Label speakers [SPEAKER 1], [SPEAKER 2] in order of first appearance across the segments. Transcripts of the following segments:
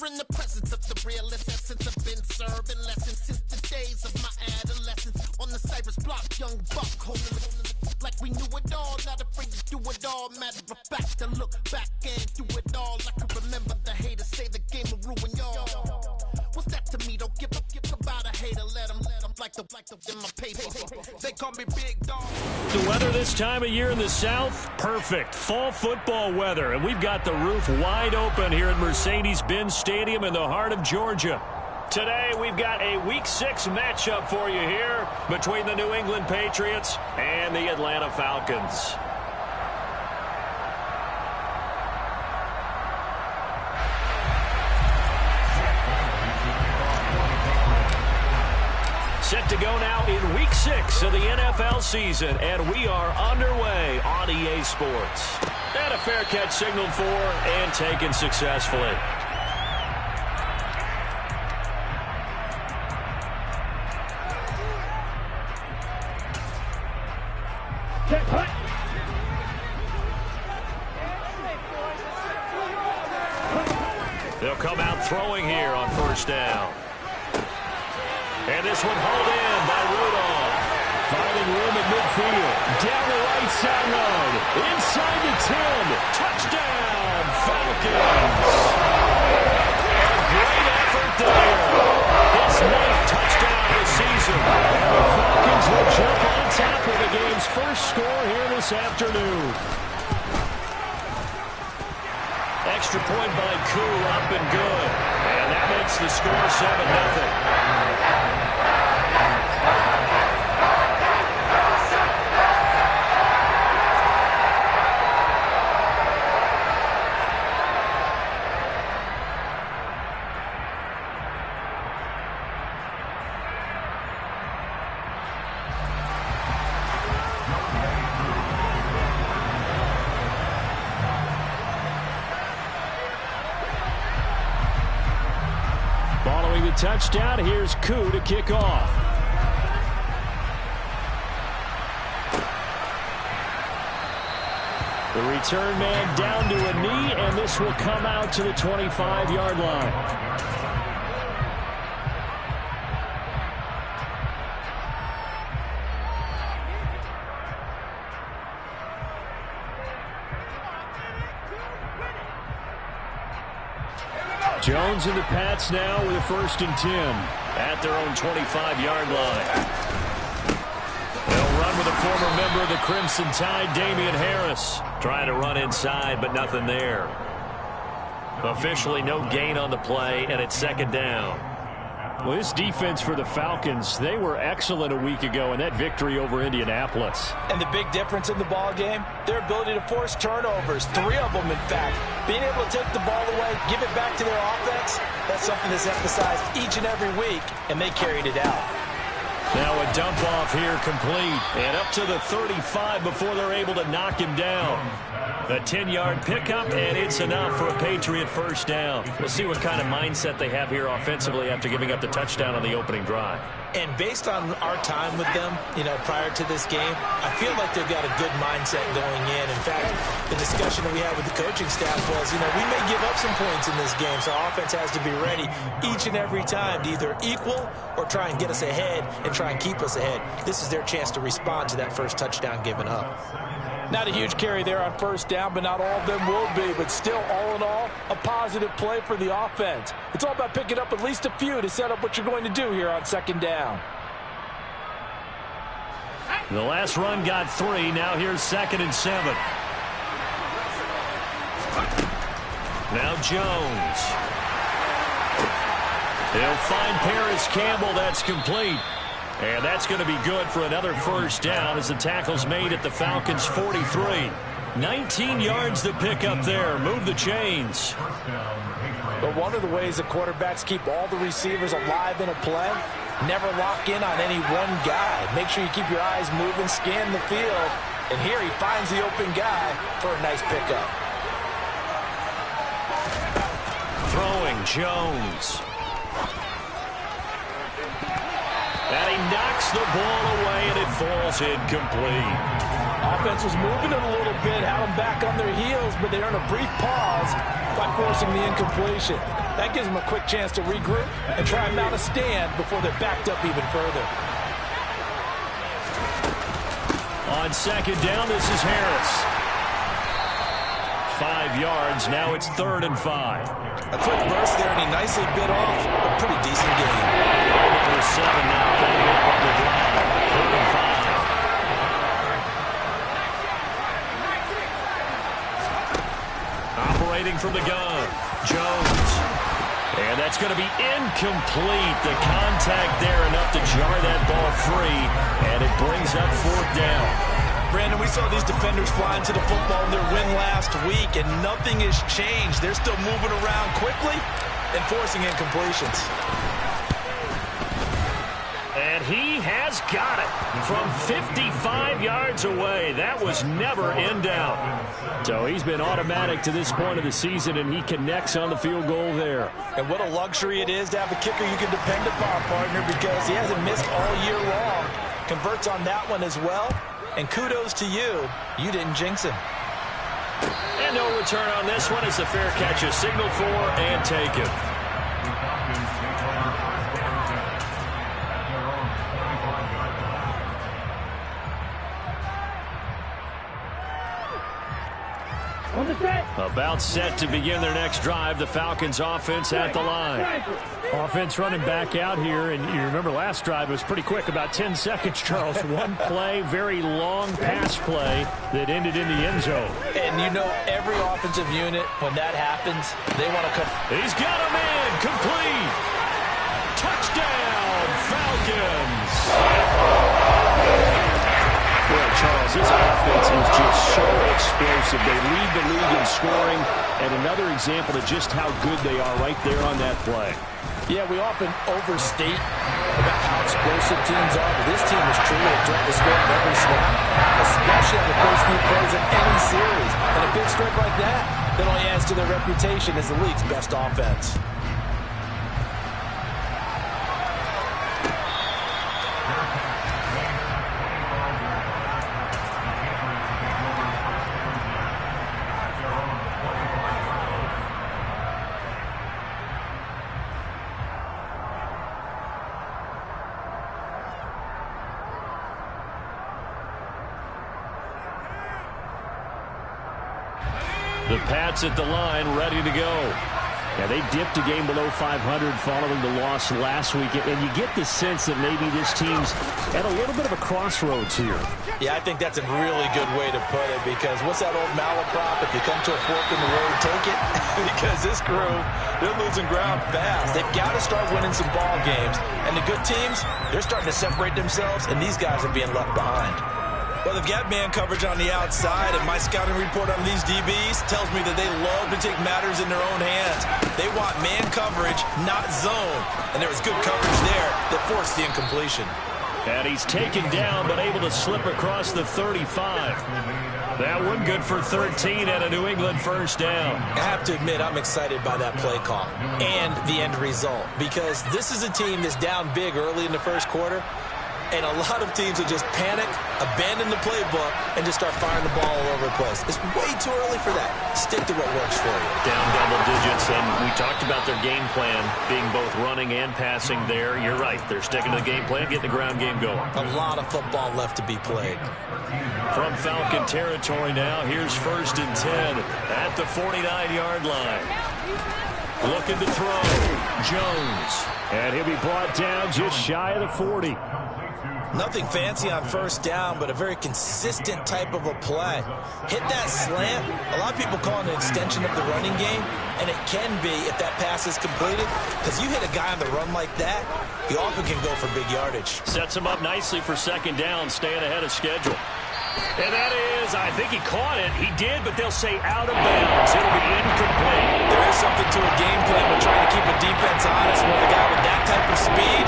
[SPEAKER 1] in the presence of the realest essence. I've been serving lessons since the days of my adolescence. On the Cypress block, young buck holding it like we knew it all. Not afraid to do it all. Matter of fact, to look back and do it all. I can remember the haters say the game will ruin y'all. What's that to me? Don't give about a hater. Let them like the in my paper. They call me Big Dog.
[SPEAKER 2] The weather this time of year in the South, perfect. Fall football weather, and we've got the roof wide open here at Mercedes-Benz Stadium in the heart of Georgia. Today, we've got a Week 6 matchup for you here between the New England Patriots and the Atlanta Falcons. Set to go now in Week 6 of the NFL season, and we are underway on EA Sports. And a fair catch signaled for and taken successfully. They'll come out throwing here on first down. And this one hauled in by Rudolph. Finding room at midfield. Down the right sideline. Inside the 10. Touchdown, Falcons. A great effort there. His 9th touchdown of the season. And the Falcons will jump on top of the game's first score here this afternoon. Extra point by Koo, up and good. And that makes the score 7-0. Following the touchdown, here's Koo to kick off. The return man down to a knee, and this will come out to the 25-yard line. Jones and the Pats now with a 1st and 10 at their own 25-yard line. They'll run with a former member of the Crimson Tide, Damian Harris. Trying to run inside, but nothing there. Officially no gain on the play, and it's 2nd down. Well, this defense for the Falcons, they were excellent a week ago in that victory over Indianapolis.
[SPEAKER 3] And the big difference in the ball game, their ability to force turnovers, 3 of them in fact. Being able to take the ball away, give it back to their offense, that's something that's emphasized each and every week, and they carried it out.
[SPEAKER 2] Now a dump off here complete, and up to the 35 before they're able to knock him down. A 10-yard pickup, and it's enough for a Patriot 1st down. We'll see what kind of mindset they have here offensively after giving up the touchdown on the opening drive.
[SPEAKER 3] And based on our time with them, prior to this game, I feel like they've got a good mindset going in. In fact, the discussion that we had with the coaching staff was, we may give up some points in this game, so our offense has to be ready each and every time to either equal or try and get us ahead and try and keep us ahead. This is their chance to respond to that first touchdown given up. Not a huge carry there on 1st down, but not all of them will be. But still, all in all, a positive play for the offense. It's all about picking up at least a few to set up what you're going to do here on 2nd down.
[SPEAKER 2] The last run got 3. Now here's 2nd and 7. Now Jones. He'll find Paris Campbell. That's complete. And that's going to be good for another 1st down as the tackle's made at the Falcons' 43. 19 yards to pick up there. Move the chains.
[SPEAKER 3] But one of the ways that quarterbacks keep all the receivers alive in a play, never lock in on any one guy. Make sure you keep your eyes moving, scan the field. And here he finds the open guy for a nice pickup.
[SPEAKER 2] Throwing Jones. And he knocks the ball away, and it falls incomplete.
[SPEAKER 3] Offense was moving it a little bit, had them back on their heels, but they earned a brief pause by forcing the incompletion. That gives them a quick chance to regroup and try and mount a stand before they're backed up even further.
[SPEAKER 2] On second down, this is Harris. 5 yards. Now it's 3rd and 5.
[SPEAKER 3] A quick burst there, and he nicely bit off a pretty decent game.
[SPEAKER 2] Number 7 now coming up on the drive. 3rd and 5. Operating from the gun, Jones. And that's going to be incomplete. The contact there enough to jar that ball free, and it brings up 4th down.
[SPEAKER 3] Brandon, we saw these defenders fly into the football in their win last week, and nothing has changed. They're still moving around quickly and forcing incompletions.
[SPEAKER 2] And he has got it from 55 yards away. That was never in doubt. So he's been automatic to this point of the season, and he connects on the field goal there.
[SPEAKER 3] And what a luxury it is to have a kicker you can depend upon, partner, because he hasn't missed all year long. Converts on that one as well. And kudos to you. You didn't jinx him.
[SPEAKER 2] And no return on this one as the fair catch is signaled for and taken. About set to begin their next drive. The Falcons offense at the line.
[SPEAKER 4] Offense running back out here, and you remember last drive was pretty quick, about 10 seconds, Charles. One play, very long pass play that ended in the end zone.
[SPEAKER 3] And you know every offensive unit, when that happens, they want to come.
[SPEAKER 2] He's got him in. Complete. Touchdown, Falcons. Well, Charles, this offense is just so explosive. They lead the league in scoring, and another example of just how good they are right there on that play.
[SPEAKER 3] Yeah, we often overstate about how explosive teams are, but this team is truly a threat to score at every snap, especially on the first few plays of any series. And a big strike like that only adds to their reputation as the league's best offense.
[SPEAKER 2] The Pats at the line, ready to go.
[SPEAKER 4] Yeah, they dipped a game below 500 following the loss last week, and you get the sense that maybe this team's at a little bit of a crossroads here.
[SPEAKER 3] Yeah, I think that's a really good way to put it, because what's that old malaprop? If you come to a fork in the road, take it. Because this crew, they're losing ground fast. They've got to start winning some ball games. And the good teams, they're starting to separate themselves, and these guys are being left behind. Well, they've got man coverage on the outside, and my scouting report on these DBs tells me that they love to take matters in their own hands. They want man coverage, not zone. And there was good coverage there that forced the incompletion.
[SPEAKER 2] And he's taken down, but able to slip across the 35. That one good for 13 and a New England first down.
[SPEAKER 3] I have to admit, I'm excited by that play call and the end result, because this is a team that's down big early in the first quarter. And a lot of teams will just panic, abandon the playbook, and just start firing the ball all over the place. It's way too early for that. Stick to what works for you.
[SPEAKER 2] Down double digits, and we talked about their game plan being both running and passing there. You're right. They're sticking to the game plan, getting the ground game going.
[SPEAKER 3] A lot of football left to be played.
[SPEAKER 2] From Falcon territory now, here's 1st and 10 at the 49-yard line. Looking to throw, Jones.
[SPEAKER 4] And he'll be brought down just shy of the 40.
[SPEAKER 3] Nothing fancy on first down, but a very consistent type of a play. Hit that slant. A lot of people call it an extension of the running game, and it can be if that pass is completed, because you hit a guy on the run like that, you often can go for big yardage.
[SPEAKER 2] Sets him up nicely for 2nd down, staying ahead of schedule. And that is, I think he caught it. He did, but they'll say out of bounds. It'll be incomplete.
[SPEAKER 3] There is something to a game plan with trying to keep a defense honest with a guy with that type of speed.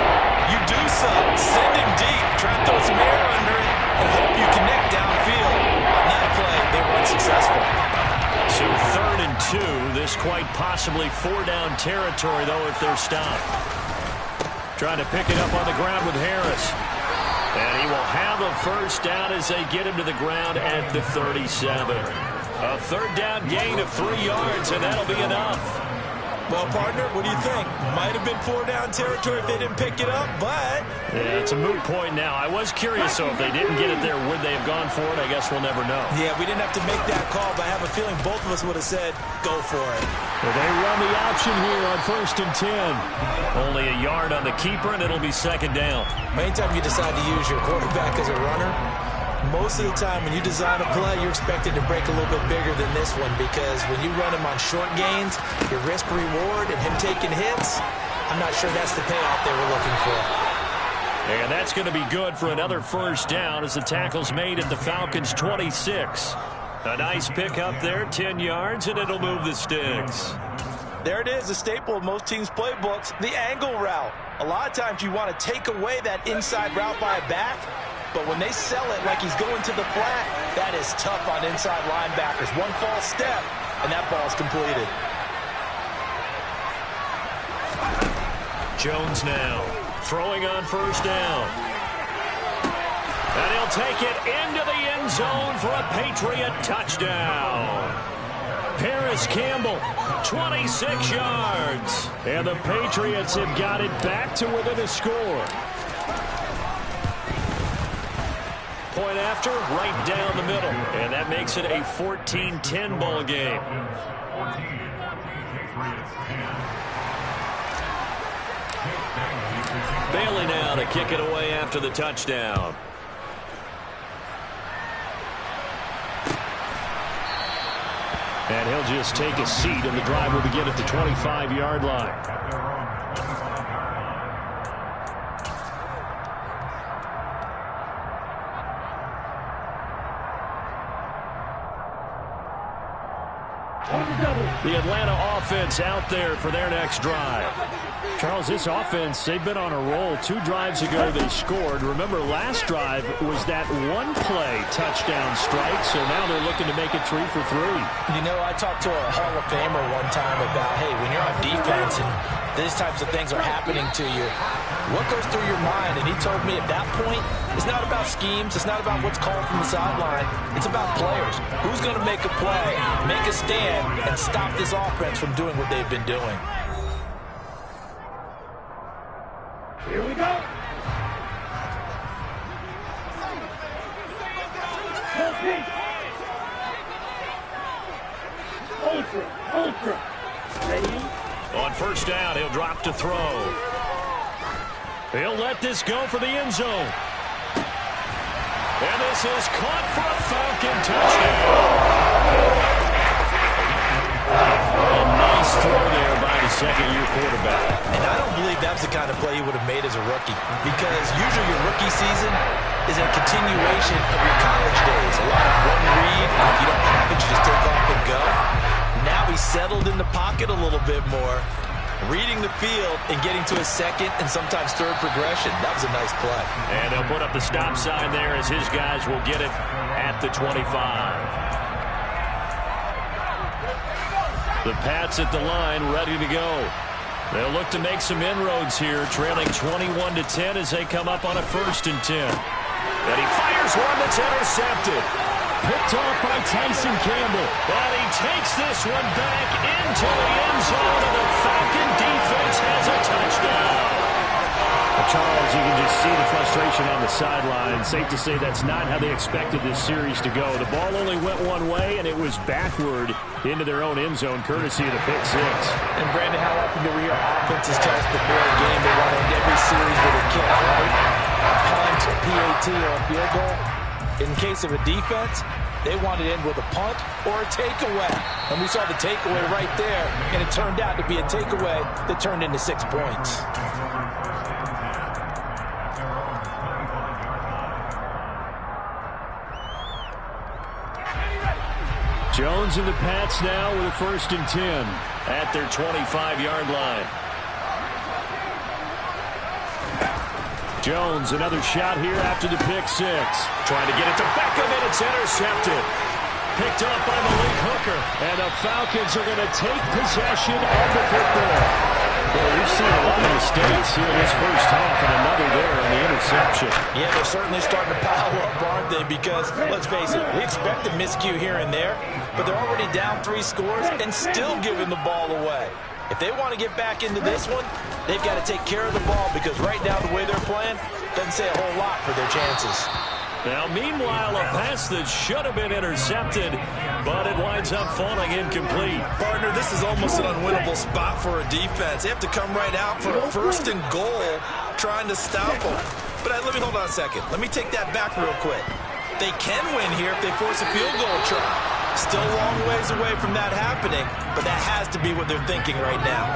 [SPEAKER 3] You do so. Send him deep. Try to throw some air under it and hope you connect downfield. On that play, they were unsuccessful.
[SPEAKER 2] So 3rd and 2. This quite possibly 4-down territory, though, if they're stopped. Trying to pick it up on the ground with Harris. And he will have a first down as they get him to the ground at the 37. A third down gain of 3 yards, and that'll be enough.
[SPEAKER 3] Well, partner, what do you think? Might have been 4-down territory if they didn't pick it up, but...
[SPEAKER 2] Yeah, it's a moot point now. I was curious, so if they didn't get it there, would they have gone for it? I guess we'll never know.
[SPEAKER 3] Yeah, we didn't have to make that call, but I have a feeling both of us would have said, go for it.
[SPEAKER 4] Well, they run the option here on 1st and 10.
[SPEAKER 2] Only a yard on the keeper, and it'll be 2nd down.
[SPEAKER 3] Anytime you decide to use your quarterback as a runner, most of the time when you design a play, you're expected to break a little bit bigger than this one, because when you run him on short gains, your risk-reward and him taking hits, I'm not sure that's the payoff they were looking for.
[SPEAKER 2] And that's going to be good for another first down as the tackle's made at the Falcons' 26. A nice pickup there, 10 yards, and it'll move the sticks.
[SPEAKER 3] There it is, a staple of most teams' playbooks, the angle route. A lot of times you want to take away that inside route by a back, but when they sell it like he's going to the flat, that is tough on inside linebackers. One false step, and that ball's completed.
[SPEAKER 2] Jones now, throwing on first down. And he'll take it into the end zone for a Patriot touchdown.
[SPEAKER 4] Paris Campbell, 26 yards. And the Patriots have got it back to within a score.
[SPEAKER 2] Point after, right down the middle. And that makes it a 14-10 ball game. Bailey now to kick it away after the touchdown.
[SPEAKER 4] And he'll just take a seat, and the drive will begin at the 25-yard line.
[SPEAKER 2] The Atlanta offense out there for their next drive.
[SPEAKER 4] Charles, this offense, they've been on a roll. 2 drives ago they scored. Remember, last drive was that one-play touchdown strike, so now they're looking to make it 3 for 3.
[SPEAKER 3] You know, I talked to a Hall of Famer one time about, hey, when you're on defense and these types of things are happening to you, what goes through your mind? And he told me at that point, it's not about schemes. It's not about what's called from the sideline. It's about players. Who's going to make a play, make a stand, and stop this offense from doing what they've been doing?
[SPEAKER 5] Here we go. Ultra. Ready?
[SPEAKER 2] On first down, he'll drop to throw. He'll let this go for the end zone. And this is caught for a Falcon touchdown. A nice throw there by the second-year quarterback.
[SPEAKER 3] And I don't believe that's the kind of play he would have made as a rookie, because usually your rookie season is a continuation of your college days. A lot of one read, and if you don't have it, you just take off and go. Now he's settled in the pocket a little bit more, reading the field and getting to his second and sometimes third progression. That was a nice play.
[SPEAKER 2] And they'll put up the stop sign there as his guys will get it at the 25. The Pats at the line, ready to go. They'll look to make some inroads here, trailing 21-10 as they come up on a 1st and 10. And he fires one that's intercepted.
[SPEAKER 4] Picked off by Tyson Campbell.
[SPEAKER 2] And he takes this one back into the end zone, and the Falcon defense has a touchdown.
[SPEAKER 4] Well, Charles, you can just see the frustration on the sideline. Safe to say that's not how they expected this series to go. The ball only went one way, and it was backward into their own end zone, courtesy of the pick six.
[SPEAKER 3] And, Brandon, how often do we hear offenses tell us before a game they want to end every series with a kick, right? A punt, a PAT, or a field goal? In case of a defense, they wanted to end with a punt or a takeaway. And we saw the takeaway right there, and it turned out to be a takeaway that turned into 6 points.
[SPEAKER 4] Jones and the Pats now with a 1st and 10
[SPEAKER 2] at their 25-yard line.
[SPEAKER 4] Jones, another shot here after the pick six.
[SPEAKER 2] Trying to get it to Beckham, and it's intercepted. Picked up by Malik Hooker.
[SPEAKER 4] And the Falcons are going to take possession of the football. Well, we've seen a lot of mistakes here in this first half, and another there on the interception.
[SPEAKER 3] Yeah, they're certainly starting to pile up, aren't they? Because, let's face it, we expect a miscue here and there, but they're already down 3 scores and still giving the ball away. If they want to get back into this one, they've got to take care of the ball, because right now the way they're playing doesn't say a whole lot for their chances.
[SPEAKER 2] Now, meanwhile, a pass that should have been intercepted, but it winds up falling incomplete.
[SPEAKER 3] Partner, this is almost an unwinnable spot for a defense. They have to come right out for a 1st and goal trying to stop them. But let me hold on a second. Let me take that back real quick. They can win here if they force a field goal try. Still a long ways away from that happening, but that has to be what they're thinking right now.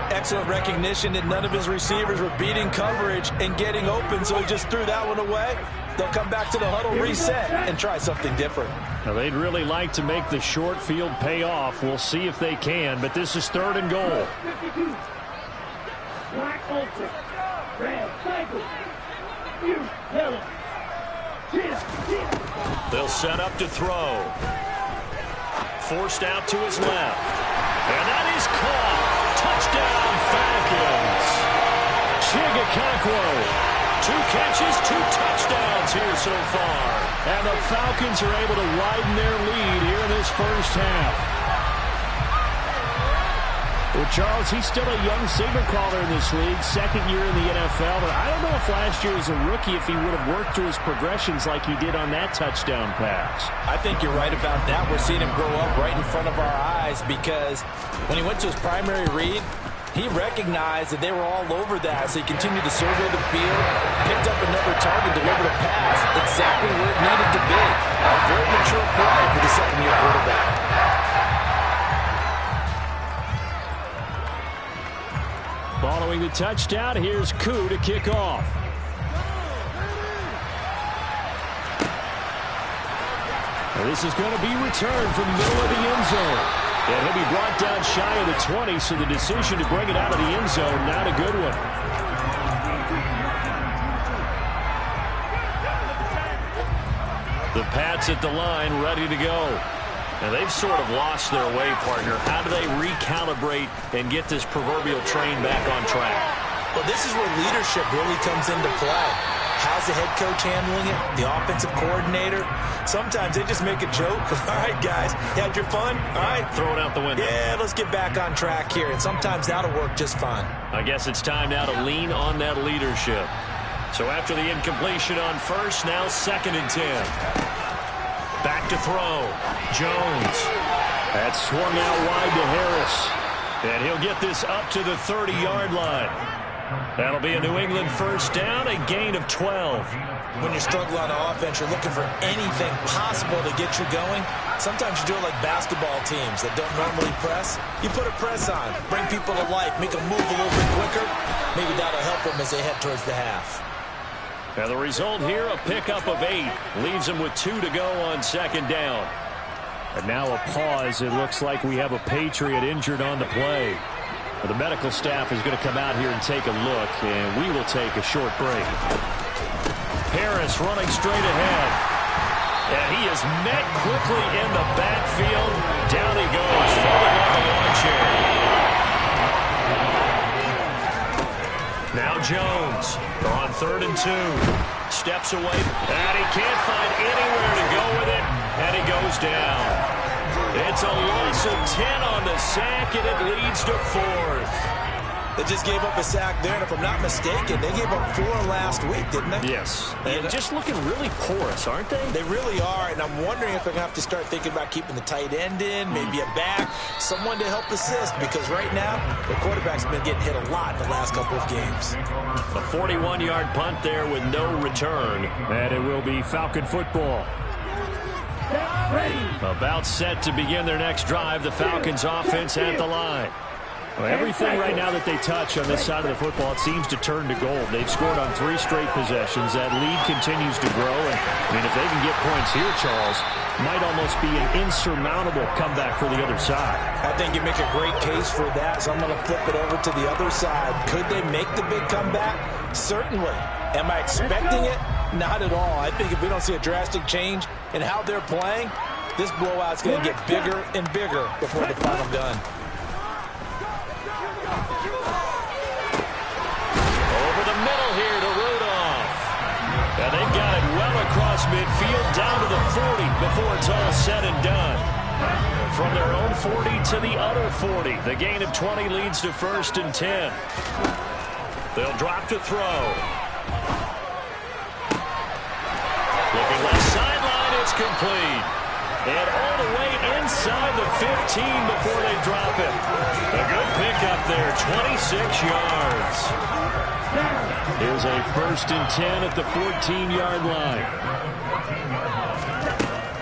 [SPEAKER 3] Excellent recognition that none of his receivers were beating coverage and getting open, so he just threw that one away. They'll come back to the huddle, reset, and try something different.
[SPEAKER 4] Now, they'd really like to make the short field pay off. We'll see if they can, but this is 3rd and goal.
[SPEAKER 5] 52. Black Ultra. Red Cycle. You yellow.
[SPEAKER 2] They'll set up to throw. Forced out to his left. And that is caught. Touchdown, Falcons. Chigakakwo. 2 catches, 2 touchdowns here so far. And the Falcons are able to widen their lead here in this first half.
[SPEAKER 4] Well, Charles, he's still a young signal caller in this league, 2nd year in the NFL. But I don't know if last year as a rookie, if he would have worked through his progressions like he did on that touchdown pass.
[SPEAKER 3] I think you're right about that. We're seeing him grow up right in front of our eyes, because when he went to his primary read, he recognized that they were all over that, so he continued to survey the field, picked up another target, delivered a pass exactly where it needed to be. A very mature play for the 2nd-year quarterback.
[SPEAKER 4] Following the touchdown, here's Koo to kick off. Well, this is going to be returned from the middle of the end zone. And he'll be brought down shy of the 20, so the decision to bring it out of the end zone, not a good one.
[SPEAKER 2] The Pats at the line, ready to go. And they've sort of lost their way, partner. How do they recalibrate and get this proverbial train back on track?
[SPEAKER 3] Well, this is where leadership really comes into play. How's the head coach handling it? The offensive coordinator? Sometimes they just make a joke. All right, guys, you had your fun? All right.
[SPEAKER 2] Throw it out the window.
[SPEAKER 3] Yeah, let's get back on track here. And sometimes that'll work just fine.
[SPEAKER 2] I guess it's time now to lean on that leadership. So after the incompletion on first, now 2nd and 10. Back to throw. Jones.
[SPEAKER 4] That's swung out wide to Harris.
[SPEAKER 2] And he'll get this up to the 30-yard line. That'll be a New England first down, a gain of 12.
[SPEAKER 3] When you struggle on offense, you're looking for anything possible to get you going. Sometimes you do it like basketball teams that don't normally press. You put a press on, bring people to life, make them move a little bit quicker. Maybe that'll help them as they head towards the half.
[SPEAKER 2] Now the result here, a pickup of 8. Leaves them with 2 to go on 2nd down.
[SPEAKER 4] And now a pause. It looks like we have a Patriot injured on the play. Well, the medical staff is going to come out here and take a look, and we will take a short break.
[SPEAKER 2] Harris running straight ahead. And he is met quickly in the backfield. Down he goes, falling on the lawn chair. Now Jones. They're on 3rd and 2. Steps away. And he can't find anywhere to go with it. And he goes down. It's a loss of 10 on the sack, and it leads to 4th.
[SPEAKER 3] They just gave up a sack there, and if I'm not mistaken, they gave up 4 last week, didn't they?
[SPEAKER 2] Yes. And just looking really porous, aren't they?
[SPEAKER 3] They really are, and I'm wondering if they're going to have to start thinking about keeping the tight end in, maybe a back, someone to help assist, because right now, the quarterback's been getting hit a lot in the last couple of games.
[SPEAKER 2] A 41-yard punt there with no return.
[SPEAKER 4] And it will be Falcon football.
[SPEAKER 2] About set to begin their next drive, the Falcons offense at the line.
[SPEAKER 4] Well, everything right now that they touch on this side of the football, it seems to turn to gold. They've scored on 3 straight possessions. That lead continues to grow. And, I mean, if they can get points here, Charles, might almost be an insurmountable comeback for the other side.
[SPEAKER 3] I think you make a great case for that, so I'm going to flip it over to the other side. Could they make the big comeback? Certainly. Am I expecting it? Not at all. I think if we don't see a drastic change in how they're playing, this blowout's going to get bigger and bigger before the final gun.
[SPEAKER 2] midfield down to the 40 before it's all said and done. From their own 40 to the other 40. The gain of 20 leads to 1st and 10. They'll drop to throw. Looking left sideline, it's complete. And all the way inside the 15 before they drop it. A good pickup there, 26 yards.
[SPEAKER 4] Here's a 1st and 10 at the 14-yard line.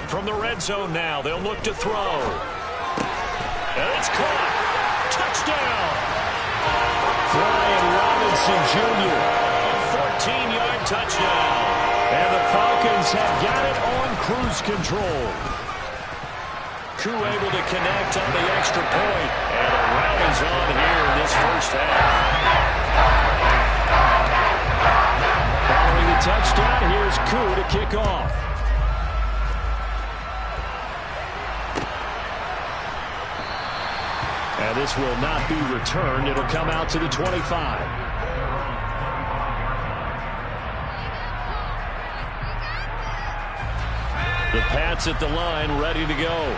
[SPEAKER 2] From the red zone now, they'll look to throw. And it's caught. Touchdown.
[SPEAKER 4] Brian Robinson Jr.
[SPEAKER 2] A 14-yard touchdown.
[SPEAKER 4] And the Falcons have got it on cruise control.
[SPEAKER 2] Koo able to connect on the extra point. And a rally's on here in this first half.
[SPEAKER 4] Following the touchdown, here's Koo to kick off. And this will not be returned. It'll come out to the 25. The Pats at the line, ready to go.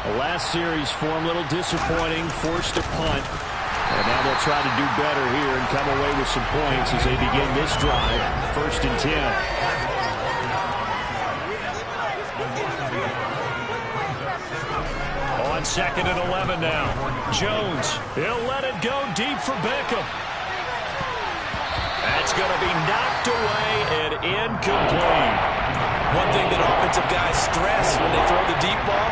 [SPEAKER 4] The last series for him, a little disappointing, forced a punt. And now they'll try to do better here and come away with some points as they begin this drive. 1st and 10.
[SPEAKER 2] On 2nd and 11 now. Jones, he'll let it go deep for Beckham. That's going to be knocked away and incomplete.
[SPEAKER 3] One thing that offensive guys stress when they throw the deep ball,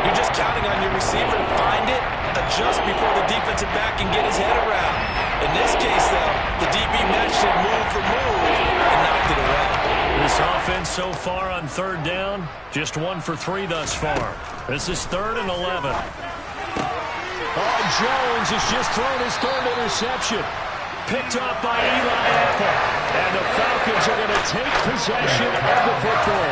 [SPEAKER 3] you're just counting on your receiver to find it, adjust before the defensive back can get his head around. In this case, though, the DB matched it move for move and knocked it away.
[SPEAKER 2] This offense so far on 3rd down, just 1 for 3 thus far. This is 3rd and 11.
[SPEAKER 4] Oh, Jones has just thrown his 3rd interception. Picked off by Eli Apple. And the Falcons are going to take possession of the football.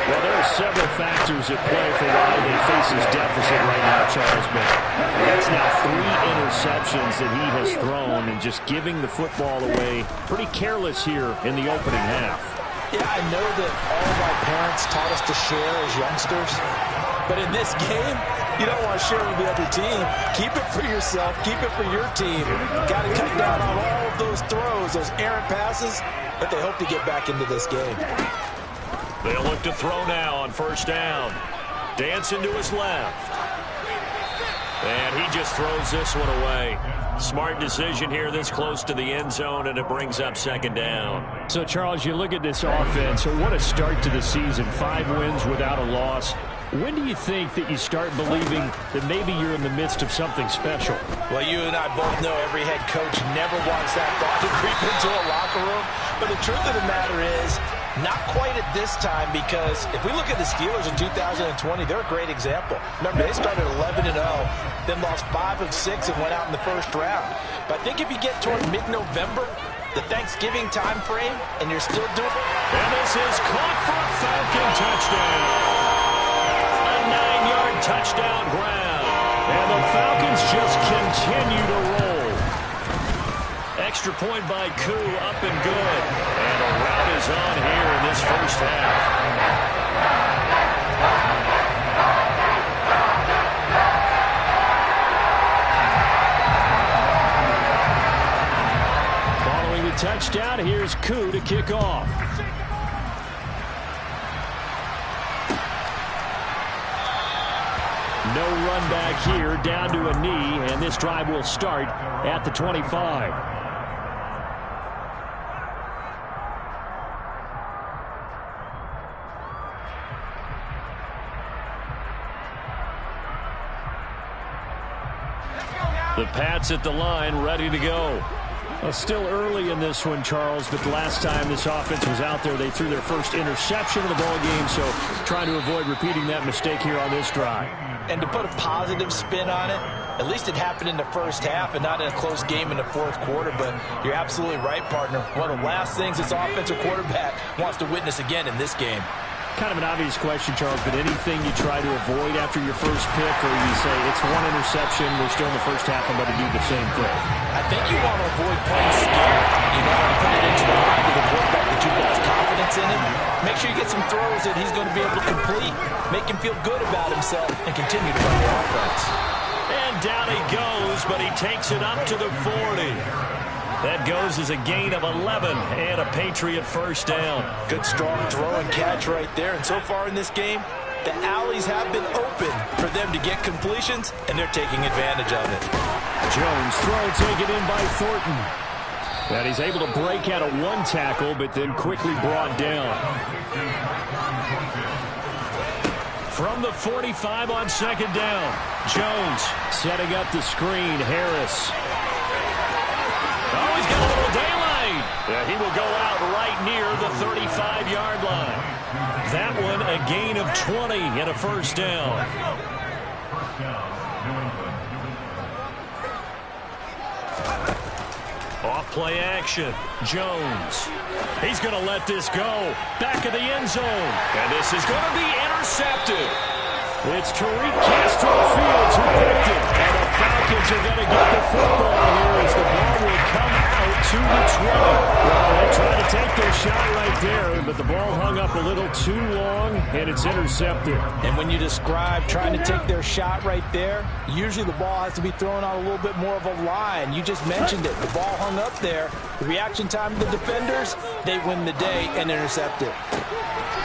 [SPEAKER 4] Well, there are several factors at play for why they face this deficit right now, Charles. But that's now 3 interceptions that he has thrown and just giving the football away pretty careless here in the opening half.
[SPEAKER 3] Yeah, I know that all of our parents taught us to share as youngsters. But in this game, you don't want to share with the other team. Keep it for yourself. Keep it for your team. Got to cut down on all of those throws, those errant passes, but they hope to get back into this game.
[SPEAKER 2] They'll look to throw now on 1st down. Dancing to his left. And he just throws this one away. Smart decision here this close to the end zone, and it brings up 2nd down.
[SPEAKER 4] So, Charles, you look at this offense. What a start to the season. 5 wins without a loss. When do you think that you start believing that maybe you're in the midst of something special?
[SPEAKER 3] Well, you and I both know every head coach never wants that thought to creep into a locker room. But the truth of the matter is, not quite at this time, because if we look at the Steelers in 2020, they're a great example. Remember, they started 11-0, then lost 5 of 6 and went out in the 1st round. But I think if you get toward mid-November, the Thanksgiving time frame, and you're still doing it.
[SPEAKER 2] And this is caught for a Falcon touchdown. A 9-yard touchdown ground.
[SPEAKER 4] And the Falcons just continue to roll.
[SPEAKER 2] Extra point by Koo, up and good. And a rout is on here in this first half.
[SPEAKER 4] Following the touchdown, here's Koo to kick off. No run back here, down to a knee, and this drive will start at the 25. The Pats at the line, ready to go. Well, still early in this one, Charles, but the last time this offense was out there, they threw their first interception of the ball game, so trying to avoid repeating that mistake here on this drive.
[SPEAKER 3] And to put a positive spin on it, at least it happened in the first half and not in a close game in the 4th quarter, but you're absolutely right, partner. One of the last things this offensive quarterback wants to witness again in this game.
[SPEAKER 4] Kind of an obvious question, Charles, but anything you try to avoid after your first pick, or you say it's one interception, we're still in the first half, I'm going to do the same thing?
[SPEAKER 3] I think you want to avoid playing scared. You know, and put it into the mind of the quarterback that you've got confidence in him. Make sure you get some throws that he's going to be able to complete, make him feel good about himself, and continue to run the offense.
[SPEAKER 2] And down he goes, but he takes it up to the 40. That goes as a gain of 11 and a Patriot first down.
[SPEAKER 3] Good, strong throw and catch right there. And so far in this game, the alleys have been open for them to get completions, and they're taking advantage of it.
[SPEAKER 4] Jones throw taken in by Thornton. And he's able to break out of one tackle, but then quickly brought down.
[SPEAKER 2] From the 45 on second down, Jones
[SPEAKER 4] setting up the screen. Harris.
[SPEAKER 2] Oh, he's got a little daylight. Yeah, he will go out right near the 35-yard line. That one a gain of 20 and a first down. Off play action. Jones. He's going to let this go. Back of the end zone. And this is going to be intercepted.
[SPEAKER 4] It's Tariq Castro-Fields who picked it. And the Falcons are going to get the football here as the ball will come out to the 20. Well, they tried to take their shot right there, but the ball hung up a little too long, and it's intercepted.
[SPEAKER 3] And when you describe trying to take their shot right there, usually the ball has to be thrown out a little bit more of a line. You just mentioned it. The ball hung up there. The reaction time of the defenders, they win the day and intercept it.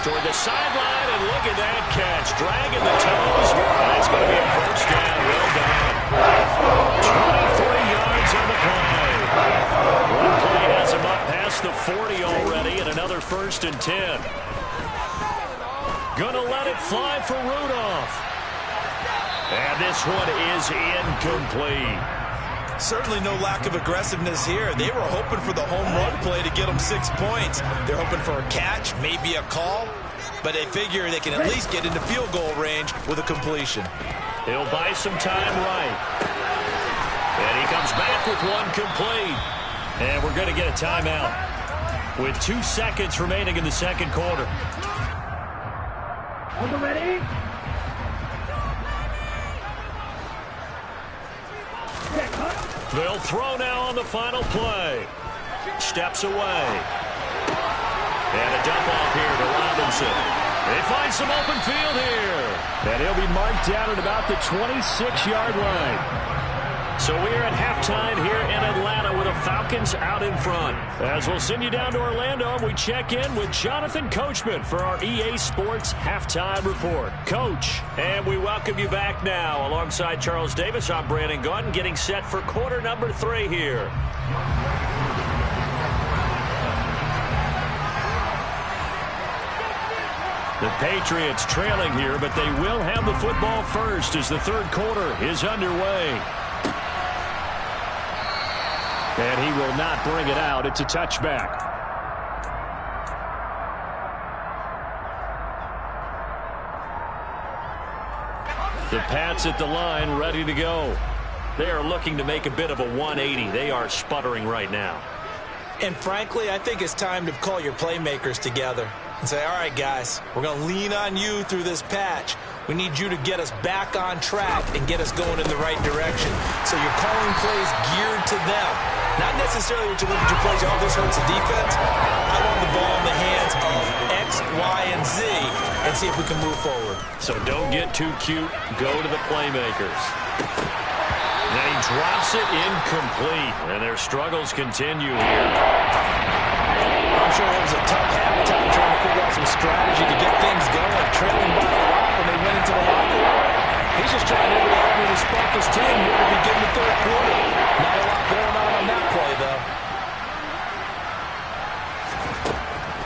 [SPEAKER 2] Toward the sideline, and look at that catch. Dragging the toes. That's going to be a first down. Well done. 23 yards on the play. One play has him up past the 40 already, and another 1st and 10. Gonna let it fly for Rudolph. And this one is incomplete.
[SPEAKER 3] Certainly no lack of aggressiveness here. They were hoping for the home run play to get them 6 points. They're hoping for a catch, maybe a call, but they figure they can at least get into field goal range with a completion.
[SPEAKER 2] He'll buy some time right. And he comes back with one complete. And we're going to get a timeout with 2 seconds remaining in the second quarter.
[SPEAKER 5] Are you ready?
[SPEAKER 2] They'll throw now on the final play. Steps away. And a dump off here to Robinson. They find some open field here.
[SPEAKER 4] And he'll be marked down at about the 26-yard line.
[SPEAKER 2] So we're at halftime here in Atlanta with the Falcons out in front. As we'll send you down to Orlando, we check in with Jonathan Coachman for our EA Sports Halftime Report. Coach, and we welcome you back now. Alongside Charles Davis, I'm Brandon Gaudin, getting set for quarter number 3 here. The Patriots trailing here, but they will have the football first as the third quarter is underway.
[SPEAKER 4] And he will not bring it out. It's a touchback.
[SPEAKER 2] The Pats at the line, ready to go. They are looking to make a bit of a 180. They are sputtering right now.
[SPEAKER 3] And frankly, I think it's time to call your playmakers together and say, all right, guys, we're going to lean on you through this patch. We need you to get us back on track and get us going in the right direction. So you're calling plays geared to them. Not necessarily what you look at your plays, oh, this hurts the defense. I want the ball in the hands of X, Y, and Z and see if we can move forward.
[SPEAKER 2] So don't get too cute. Go to the playmakers. Then he drops it incomplete, and their struggles continue here.
[SPEAKER 3] I'm sure it was a tough halftime trying to figure out some strategy to get things going. Trailing by a lot when they went into the locker room. He's just trying every avenue to spark his team here to begin the third quarter. Not a lot going on that play, though.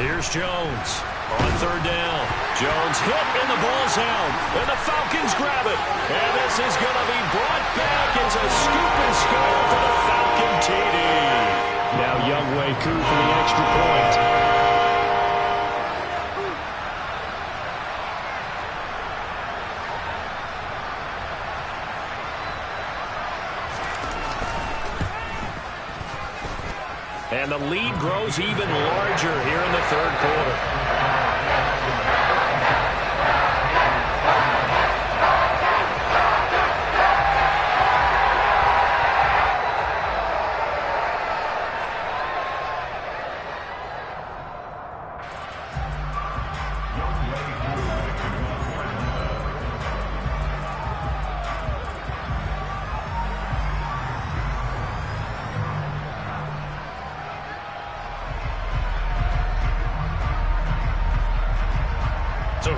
[SPEAKER 2] Here's Jones on third down. Jones hit and the ball's out. And the Falcons grab it. And this is going to be brought back as a scoop and score for the Falcon TD.
[SPEAKER 4] Now Younghoe Koo for the extra point. And the lead grows even larger here in the third quarter.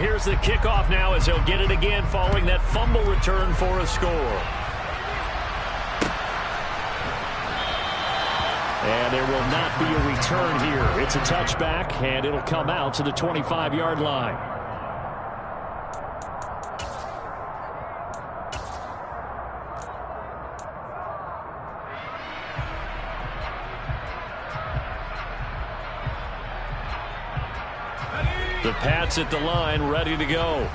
[SPEAKER 2] here's the kickoff now as he'll get it again following that fumble return for a score. And there will not be a return here. It's a touchback, and it'll come out to the 25-yard line. The Pats at the line, ready to go.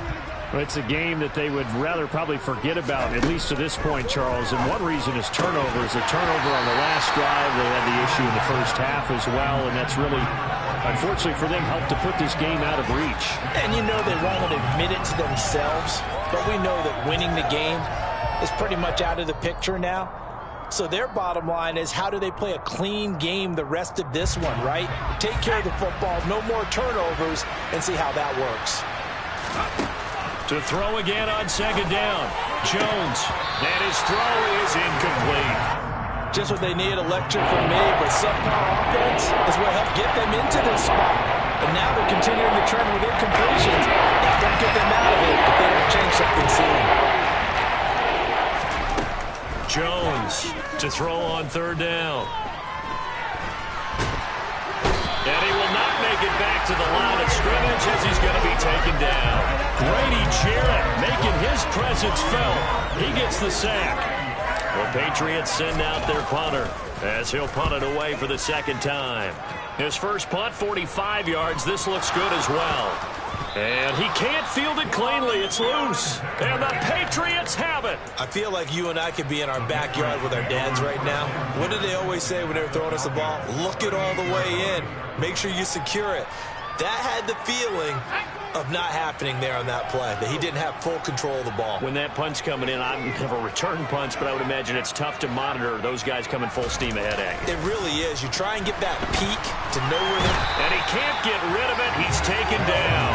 [SPEAKER 4] It's a game that they would rather probably forget about, at least to this point, Charles. And one reason is turnovers. A turnover on the last drive. They had the issue in the first half as well, and that's really, unfortunately for them, helped to put this game out of reach.
[SPEAKER 3] And you know they won't admit it to themselves, but we know that winning the game is pretty much out of the picture now. So their bottom line is, how do they play a clean game the rest of this one, right? Take care of the football, no more turnovers, and see how that works.
[SPEAKER 2] To throw again on second down. Jones. And his throw is incomplete.
[SPEAKER 3] Just what they need, a lecture from me, but subpar offense is what helped get them into this spot. And now they're continuing the trend with incompletions. That won't get them out of it if they don't change something soon.
[SPEAKER 2] Jones to throw on third down. And he will not make it back to the line of scrimmage as he's going to be taken down. Grady Jarrett making his presence felt. He gets the sack. The Patriots send out their punter as he'll punt it away for the second time. His first punt, 45 yards. This looks good as well. And he can't field it cleanly. It's loose. And the Patriots have it.
[SPEAKER 3] I feel like you and I could be in our backyard with our dads right now. What did they always say when they were throwing us the ball? Look it all the way in. Make sure you secure it. That had the feeling of not happening there on that play, that he didn't have full control of the ball.
[SPEAKER 2] When that punt's coming in, I never return punts, but I would imagine it's tough to monitor those guys coming full steam ahead at you.
[SPEAKER 3] It really is. You try and get that peak to know where they're...
[SPEAKER 2] And he can't get rid of it. He's taken down.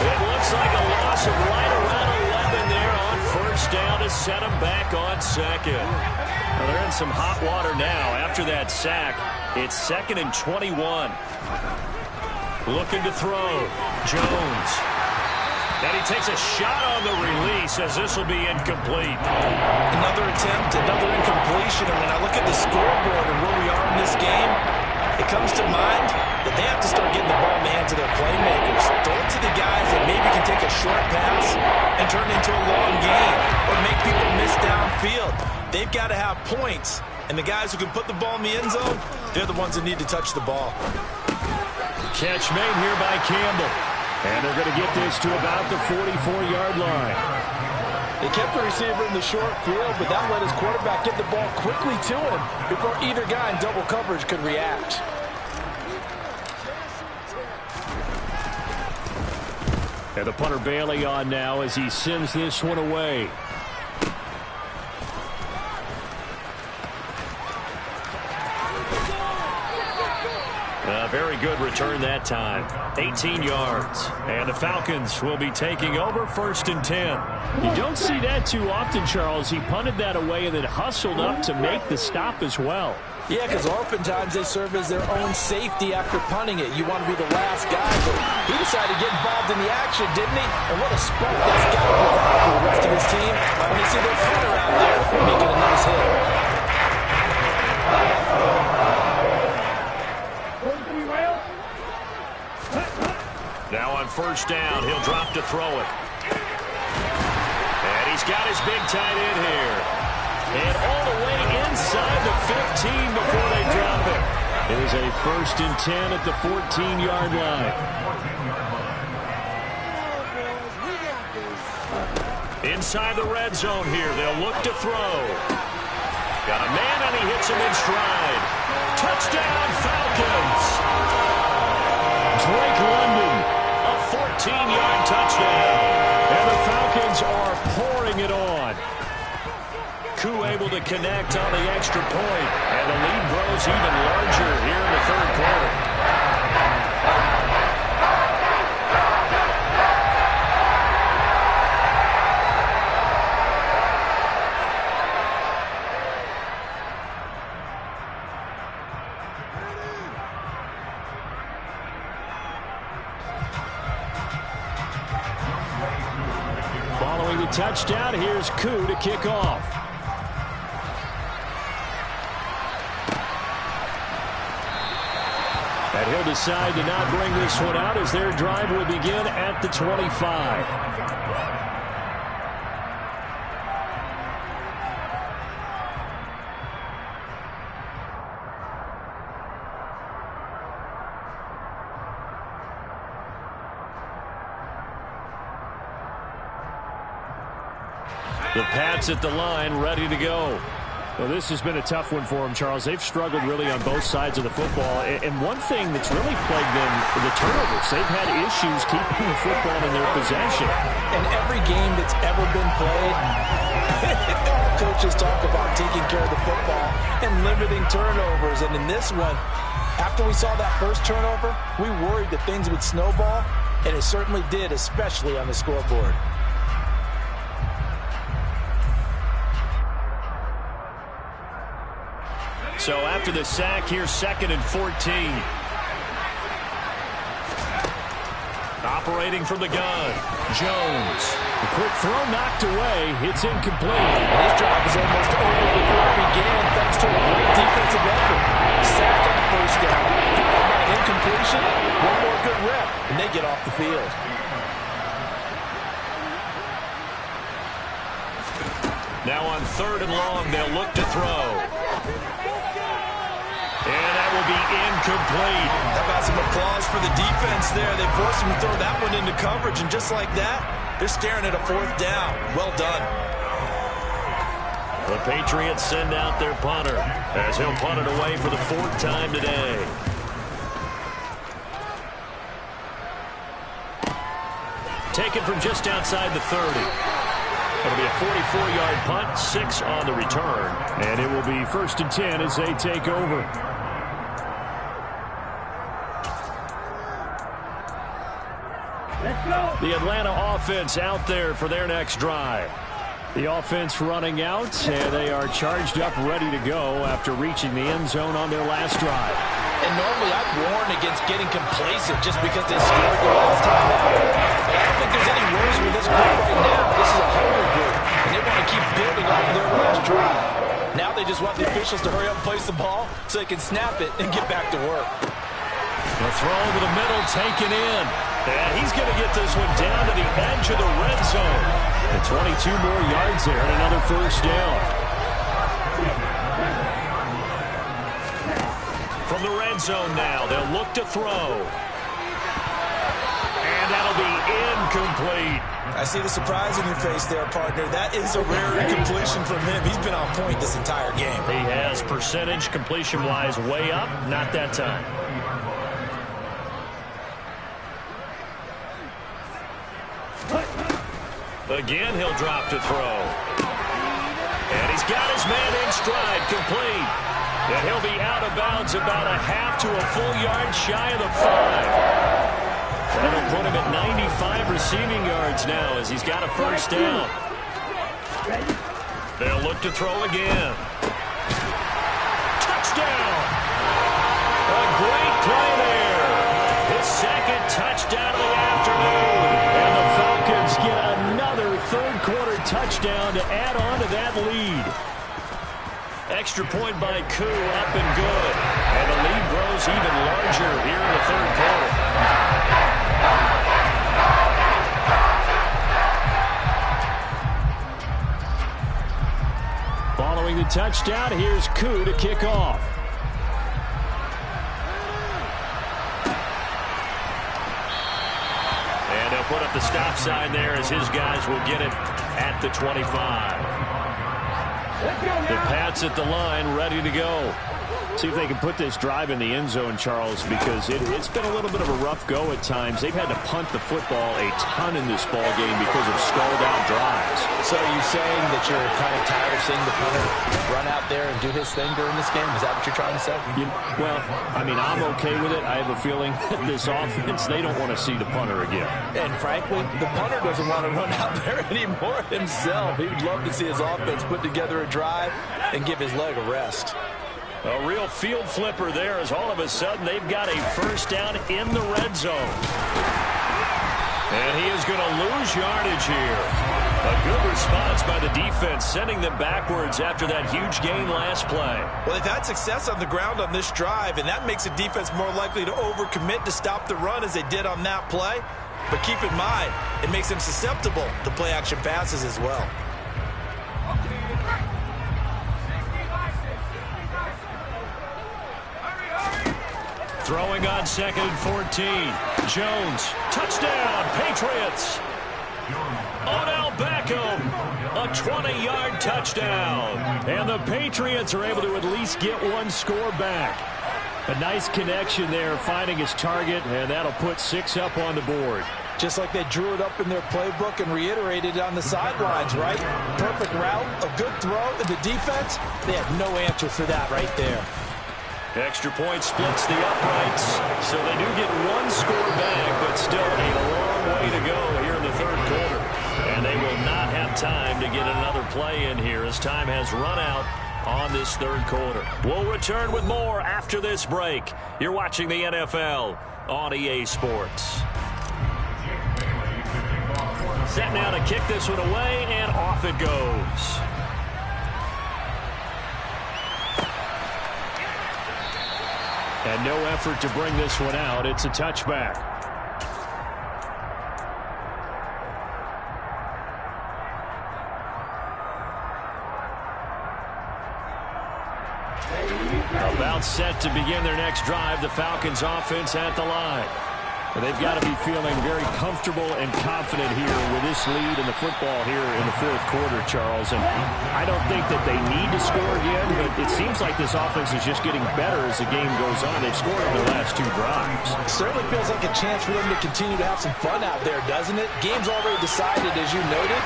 [SPEAKER 2] It looks like a loss of right around 11 there on first down to set him back on second. Well, they're in some hot water now. After that sack, it's 2nd and 21. Looking to throw. Jones. And he takes a shot on the release as this will be incomplete.
[SPEAKER 3] Another attempt, another incompletion. And when I look at the scoreboard and where we are in this game, it comes to mind that they have to start getting the ball in the hands of their playmakers. Throw it to the guys that maybe can take a short pass and turn it into a long game or make people miss downfield. They've got to have points. And the guys who can put the ball in the end zone, they're the ones that need to touch the ball.
[SPEAKER 2] Catch made here by Campbell.
[SPEAKER 4] And they're going to get this to about the 44-yard line.
[SPEAKER 3] They kept the receiver in the short field, but that let his quarterback get the ball quickly to him before either guy in double coverage could react.
[SPEAKER 4] And the punter Bailey on now as he sends this one away.
[SPEAKER 2] A very good return that time. 18 yards. And the Falcons will be taking over 1st and 10.
[SPEAKER 4] You don't see that too often, Charles. He punted that away and then hustled up to make the stop as well.
[SPEAKER 3] Yeah, because oftentimes they serve as their own safety after punting it. You want to be the last guy, but he decided to get involved in the action, didn't he? And what a spark that's got to provide for the rest of his team when they see their punter out there making a nice hit.
[SPEAKER 2] Now on first down, he'll drop to throw it. And he's got his big tight end here. And all the way inside the 15 before they drop it.
[SPEAKER 4] It is a 1st and 10 at the 14-yard line.
[SPEAKER 2] Inside the red zone here, they'll look to throw. Got a man and he hits him in stride. Touchdown Falcons! Drake London, a 14-yard touchdown. And the Falcons are pouring it on. Koo able to connect on the extra point. And the lead grows even larger here in the 3rd quarter.
[SPEAKER 4] touchdown. Here's Koo to kick off. And he'll decide to not bring this one out as their drive will begin at the 25. The Pats at the line, ready to go. Well, this has been a tough one for them, Charles. They've struggled really on both sides of the football. And one thing that's really plagued them, the turnovers. They've had issues keeping the football in their possession.
[SPEAKER 3] In every game that's ever been played, coaches talk about taking care of the football and limiting turnovers. And in this one, after we saw that first turnover, we worried that things would snowball, and it certainly did, especially on the scoreboard.
[SPEAKER 4] So after the sack, here's 2nd and 14. Operating from the gun, Jones. The quick throw knocked away. It's incomplete.
[SPEAKER 3] And his drive is almost over before it began, thanks to a great defensive effort. Sack on the first down, followed by an incompletion. One more good rep, and they get off the field.
[SPEAKER 4] Now on 3rd and long, they'll look to throw. And that will be incomplete.
[SPEAKER 3] How about some applause for the defense there? They forced him to throw that one into coverage, and just like that, they're staring at a 4th down. Well done.
[SPEAKER 4] The Patriots send out their punter as he'll punt it away for the 4th time today. Taken from just outside the 30. It'll be a 44-yard punt, 6 on the return. And it will be 1st and 10 as they take over. The Atlanta offense out there for their next drive. The offense running out, and they are charged up, ready to go after reaching the end zone on their last drive.
[SPEAKER 3] And normally I'd warn against getting complacent just because they scored the last time out. But I don't think there's any worries with this group right now. This is a hungry group, and they want to keep building off of their last drive. Now they just want the officials to hurry up and place the ball so they can snap it and get back to work.
[SPEAKER 4] The throw over the middle, taken in. And he's going to get this one down to the edge of the red zone. And 22 more yards there and another 1st down. From the red zone now, they'll look to throw. And that'll be incomplete.
[SPEAKER 3] I see the surprise in your face there, partner. That is a rare incompletion from him. He's been on point this entire game.
[SPEAKER 4] He has percentage completion-wise way up, not that time. Again, he'll drop to throw. And he's got his man in stride, complete. And he'll be out of bounds about a half to a full yard shy of the 5. That'll put him at 95 receiving yards now as he's got a 1st down. They'll look to throw again. Touchdown! A great play there. His 2nd touchdown of the afternoon. And the Falcons get another 3rd quarter touchdown to add on to that lead. Extra point by Koo, up and good. And the lead grows even larger here in the 3rd quarter. Following the touchdown, here's Koo to kick off. And they'll put up the stop sign there as his guys will get it at the 25. The Pats at the line, ready to go. See if they can put this drive in the end zone, Charles, because it's been a little bit of a rough go at times. They've had to punt the football a ton in this ball game because of stalled-out drives.
[SPEAKER 3] So are you saying that you're kind of tired of seeing the punter run out there and do his thing during this game? Is that what you're trying to say?
[SPEAKER 4] Well, I mean, I'm okay with it. I have a feeling that this offense, they don't want to see the punter again.
[SPEAKER 3] And frankly, the punter doesn't want to run out there anymore himself. He would love to see his offense put together a drive and give his leg a rest.
[SPEAKER 4] A real field flipper there as all of a sudden they've got a 1st down in the red zone. And he is going to lose yardage here.
[SPEAKER 2] A good response by the defense, sending them backwards after that huge gain last play.
[SPEAKER 3] Well, they've had success on the ground on this drive, and that makes the defense more likely to overcommit to stop the run as they did on that play. But keep in mind, it makes them susceptible to play-action passes as well.
[SPEAKER 2] Throwing on 2nd and 14. Jones, touchdown, Patriots. Odell Beckham, a 20-yard touchdown. And the Patriots are able to at least get one score back. A nice connection there, finding his target, and that'll put 6 up on the board.
[SPEAKER 3] Just like they drew it up in their playbook and reiterated it on the sidelines, right? Perfect route, a good throw, and the defense, they had no answer for that right there.
[SPEAKER 2] Extra point splits the uprights, so they do get one score back, but still a long way to go here in the 3rd quarter. And they will not have time to get another play in here as time has run out on this 3rd quarter. We'll return with more after this break. You're watching the NFL on EA Sports. Set now to kick this one away, and off it goes. And no effort to bring this one out. It's a touchback. About set to begin their next drive, the Falcons offense at the line. And they've got to be feeling very comfortable and confident here with this lead in the football here in the 4th quarter, Charles. And I don't think that they need to score again, but it seems like this offense is just getting better as the game goes on. They've scored in their last 2 drives.
[SPEAKER 3] It certainly feels like a chance for them to continue to have some fun out there, doesn't it? Game's already decided, as you noted.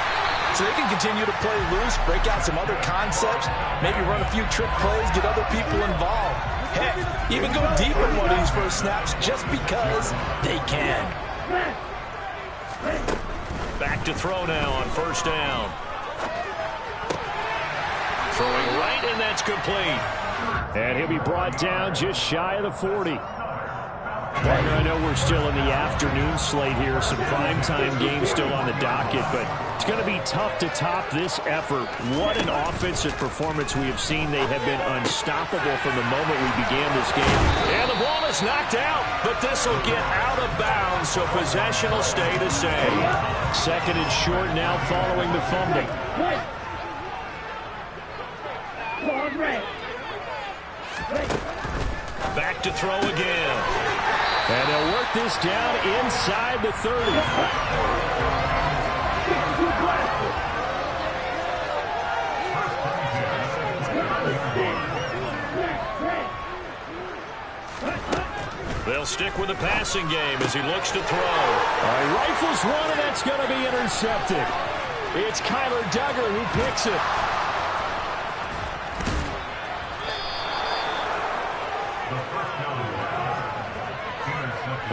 [SPEAKER 3] So they can continue to play loose, break out some other concepts, maybe run a few trick plays, get other people involved. Heck, even go deep on one of these first snaps just because they can.
[SPEAKER 2] Back to throw now on 1st down. Throwing right, and that's complete.
[SPEAKER 4] And he'll be brought down just shy of the 40. Partner, I know we're still in the afternoon slate here, some primetime games still on the docket, but it's going to be tough to top this effort. What an offensive performance we have seen. They have been unstoppable from the moment we began this game.
[SPEAKER 2] And the ball is knocked out, but this will get out of bounds, so possession will stay the same.
[SPEAKER 4] 2nd and short now following the fumble.
[SPEAKER 2] Back to throw again.
[SPEAKER 4] And they'll work this down inside the 30.
[SPEAKER 2] They'll stick with the passing game as he looks to throw.
[SPEAKER 4] All right, rifles one, and that's going to be intercepted. It's Kyler Duggar who picks it.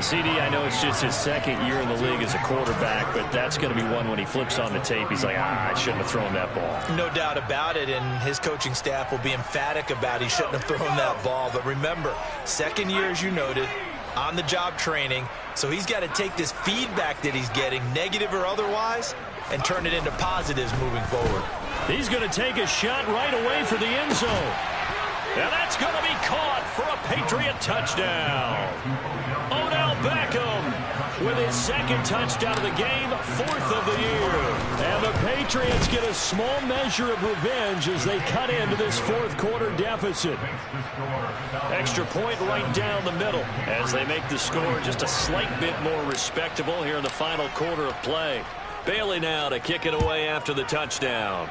[SPEAKER 2] CD, I know it's just his 2nd year in the league as a quarterback, but that's going to be one when he flips on the tape. He's like, I shouldn't have thrown that ball.
[SPEAKER 3] No doubt about it, and his coaching staff will be emphatic about he shouldn't have thrown that ball. But remember, 2nd year, as you noted, on-the-job training, so he's got to take this feedback that he's getting, negative or otherwise, and turn it into positives moving forward.
[SPEAKER 2] He's going to take a shot right away for the end zone. And that's going to be caught for a Patriot touchdown. Odell Beckham with his 2nd touchdown of the game, 4th of the year.
[SPEAKER 4] And the Patriots get a small measure of revenge as they cut into this 4th quarter deficit.
[SPEAKER 2] Extra point right down the middle as they make the score just a slight bit more respectable here in the final quarter of play. Bailey now to kick it away after the touchdown.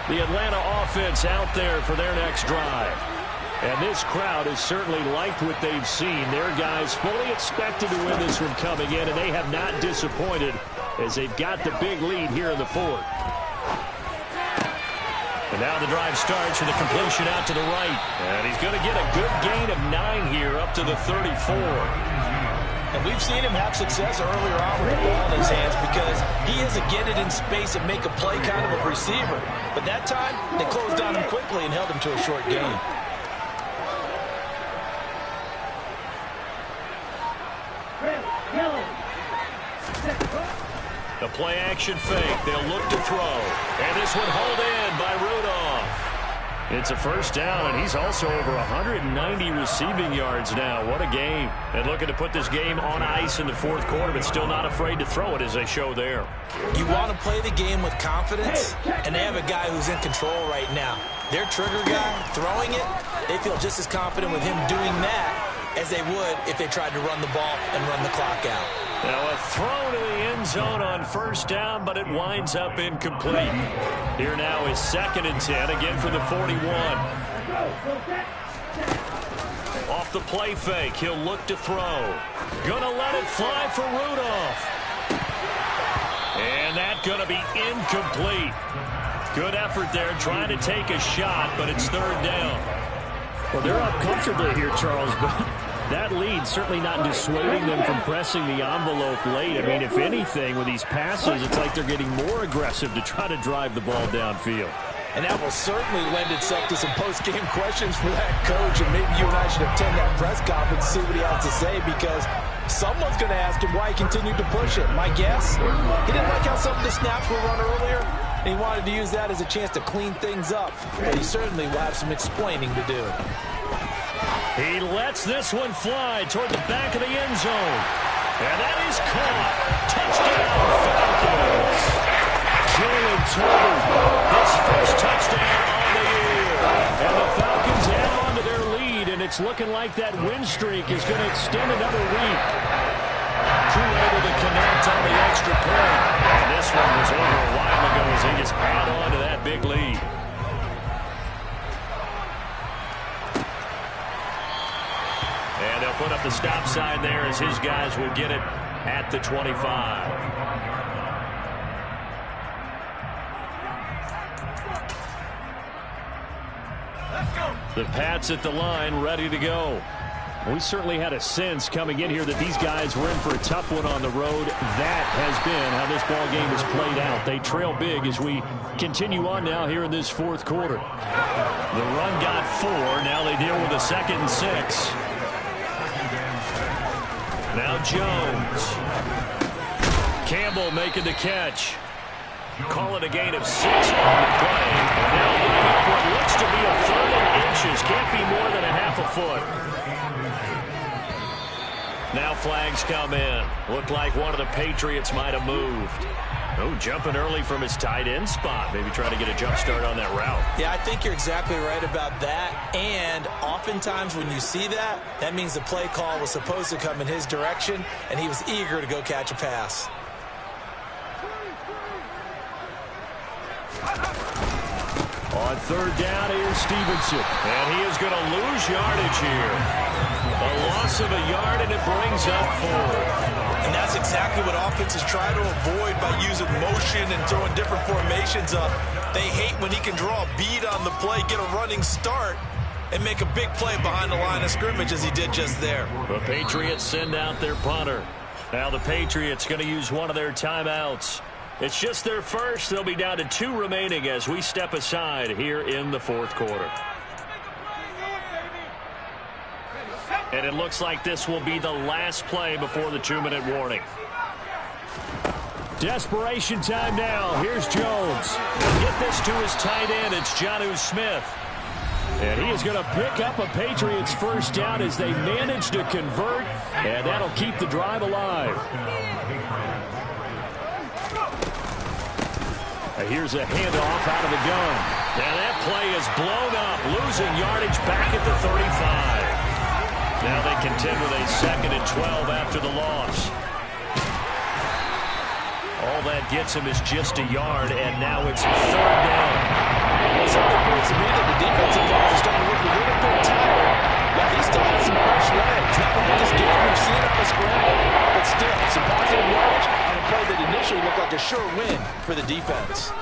[SPEAKER 2] The Atlanta offense out there for their next drive.
[SPEAKER 4] And this crowd has certainly liked what they've seen. Their guys fully expected to win this one coming in, and they have not disappointed as they've got the big lead here in the 4th.
[SPEAKER 2] And now the drive starts with a completion out to the right. And he's going to get a good gain of 9 here up to the 34.
[SPEAKER 3] And we've seen him have success earlier on with the ball in his hands because he is a get it in space and make a play kind of a receiver. But that time, they closed on him quickly and held him to a short gain.
[SPEAKER 2] The play action fake. They'll look to throw. And this one hauled in by Rudolph. It's a first down, and he's also over 190 receiving yards now. What a game. And looking to put this game on ice in the fourth quarter, but still not afraid to throw it as they show there.
[SPEAKER 3] You want to play the game with confidence, and they have a guy who's in control right now. Their trigger guy, throwing it, they feel just as confident with him doing that as they would if they tried to run the ball and run the clock out.
[SPEAKER 2] Now a throw to the end zone on first down, but it winds up incomplete. Here now is 2nd and 10, again for the 41. Off the play fake, he'll look to throw. Gonna let it fly for Rudolph. And that's gonna be incomplete. Good effort there, trying to take a shot, but it's 3rd down.
[SPEAKER 4] Well, they're up comfortably here, Charles, but that lead certainly not dissuading them from pressing the envelope late. I mean, if anything, with these passes, it's like they're getting more aggressive to try to drive the ball downfield.
[SPEAKER 3] And that will certainly lend itself to some post-game questions for that coach, and maybe you and I should attend that press conference and see what he has to say, because someone's going to ask him why he continued to push it. My guess, he didn't like how some of the snaps were run earlier, and he wanted to use that as a chance to clean things up. But he certainly will have some explaining to do.
[SPEAKER 2] He lets this one fly toward the back of the end zone. And that is caught. Touchdown, Falcons. Jalen Tolbert, his first touchdown on the year. And the Falcons add on to their lead, and it's looking like that win streak is going to extend another week. Crew able to connect on the extra point. And this one was over a while ago as they just add on to that big lead. And they'll put up the stop sign there as his guys will get it at the 25. The Pats at the line, ready to go. We certainly had a sense coming in here that these guys were in for a tough one on the road. That has been how this ball game has played out. They trail big as we continue on now here in this fourth quarter. The run got 4. Now they deal with a 2nd and 6. Now Jones. Campbell making the catch. Call it a gain of 6 on the play. Now right up what looks to be a 3rd and inches. Can't be more than a half a foot. Now flags come in. Looked like one of the Patriots might have moved. Oh, jumping early from his tight end spot. Maybe trying to get a jump start on that route.
[SPEAKER 3] Yeah, I think you're exactly right about that. And oftentimes when you see that, that means the play call was supposed to come in his direction, and he was eager to go catch a pass.
[SPEAKER 2] On 3rd down, here's Stevenson. And he is going to lose yardage here. A loss of a yard, and it brings up 4th.
[SPEAKER 3] And that's exactly what offenses try to avoid by using motion and throwing different formations up. They hate when he can draw a bead on the play, get a running start, and make a big play behind the line of scrimmage as he did just there.
[SPEAKER 2] The Patriots send out their punter. Now the Patriots going to use one of their timeouts. It's just their first. They'll be down to 2 remaining as we step aside here in the fourth quarter. And it looks like this will be the last play before the 2-minute warning. Desperation time now. Here's Jones. Get this to his tight end. It's Jonnu Smith. And he is going to pick up a Patriots first down as they manage to convert. And that'll keep the drive alive. Here's a handoff out of the gun. And that play is blown up, losing yardage back at the 35. Now they contend with a 2nd and 12 after the loss. All that gets him is just a yard, and now it's 3rd down.
[SPEAKER 3] Well, something points to me that the defensive guys are starting to look a little bit tired, but he still has some fresh legs. Not the biggest game we've seen up a scramble, but still some positive yardage on a play that initially looked like a sure win for the defense.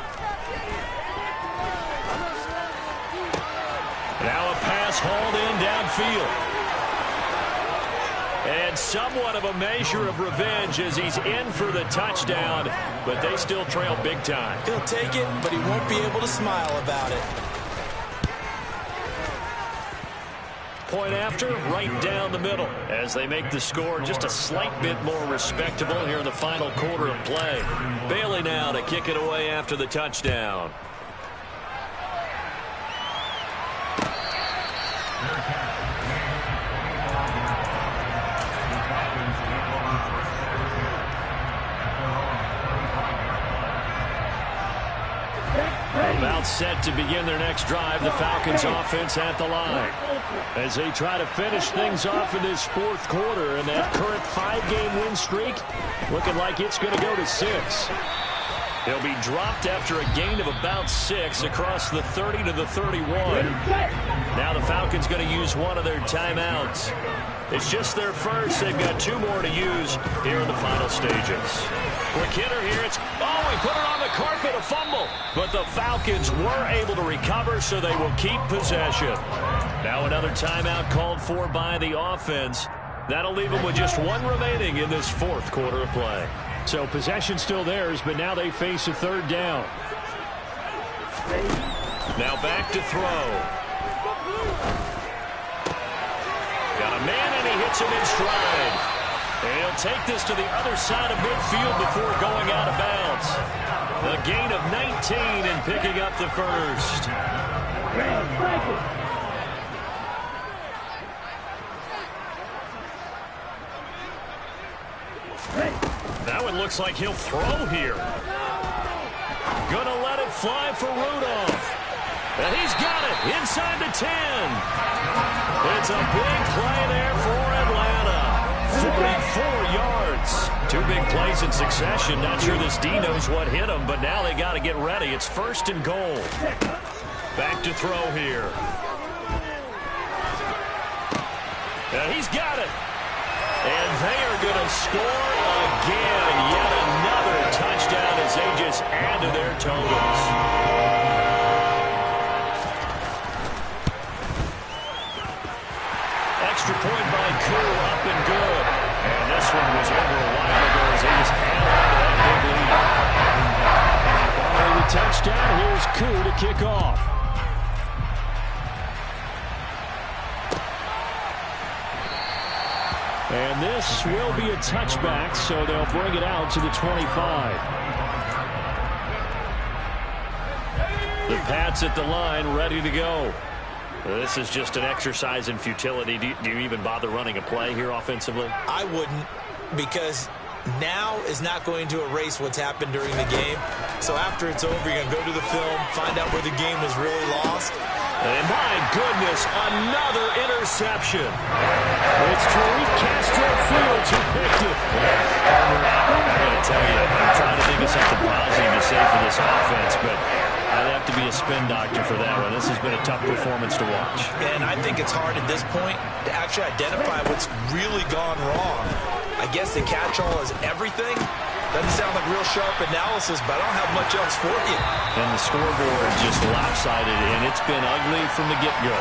[SPEAKER 3] Now
[SPEAKER 2] a pass hauled in downfield. And somewhat of a measure of revenge as he's in for the touchdown, but they still trail big time.
[SPEAKER 3] He'll take it, but he won't be able to smile about it.
[SPEAKER 2] Point after, right down the middle, as they make the score just a slight bit more respectable here in the final quarter of play. Bailey now to kick it away after the touchdown. About set to begin their next drive, the Falcons offense at the line. As they try to finish things off in this fourth quarter, and that current 5-game win streak looking like it's going to go to 6. He'll be dropped after a gain of about 6 across the 30 to the 31. Now the Falcons going to use one of their timeouts. It's just their first. They've got 2 more to use here in the final stages. Quick hitter here. He put it on the carpet, a fumble. But the Falcons were able to recover, so they will keep possession. Now another timeout called for by the offense. That'll leave them with just 1 remaining in this fourth quarter of play.
[SPEAKER 4] So possession still theirs, but now they face a 3rd down.
[SPEAKER 2] Now back to throw. Got a man, and he hits him in stride. And he'll take this to the other side of midfield before going out of bounds. A gain of 19 and picking up the first. That one looks like he'll throw here. Gonna let it fly for Rudolph. And he's got it inside the 10. It's a big play there for Atlanta. 44 yards. 2 big plays in succession. Not sure this D knows what hit him, but now they got to get ready. It's 1st and goal. Back to throw here. And he's got it. And they are going to score again. Yet another touchdown as they just add to their totals. Extra point by Koo, up and good. And this one was over a while ago as they just add on to that big lead.
[SPEAKER 4] Following the touchdown, here's Koo to kick off. And this will be a touchback, so they'll bring it out to the 25. The Pats at the line, ready to go. This is just an exercise in futility. Do you even bother running a play here offensively?
[SPEAKER 3] I wouldn't, because now is not going to erase what's happened during the game. So after it's over, you're going to go to the film, find out where the game was really lost.
[SPEAKER 2] And my goodness, another interception.
[SPEAKER 4] It's Tariq Castro-Fields who picked it.
[SPEAKER 2] I got to tell you, I'm trying to think of something positive to say for this offense, but I'd have to be a spin doctor for that one. This has been a tough performance to watch.
[SPEAKER 3] And I think it's hard at this point to actually identify what's really gone wrong. I guess the catch-all is everything. Doesn't sound like real sharp analysis, but I don't have much else for you.
[SPEAKER 2] And the scoreboard just lopsided, and it's been ugly from the get-go.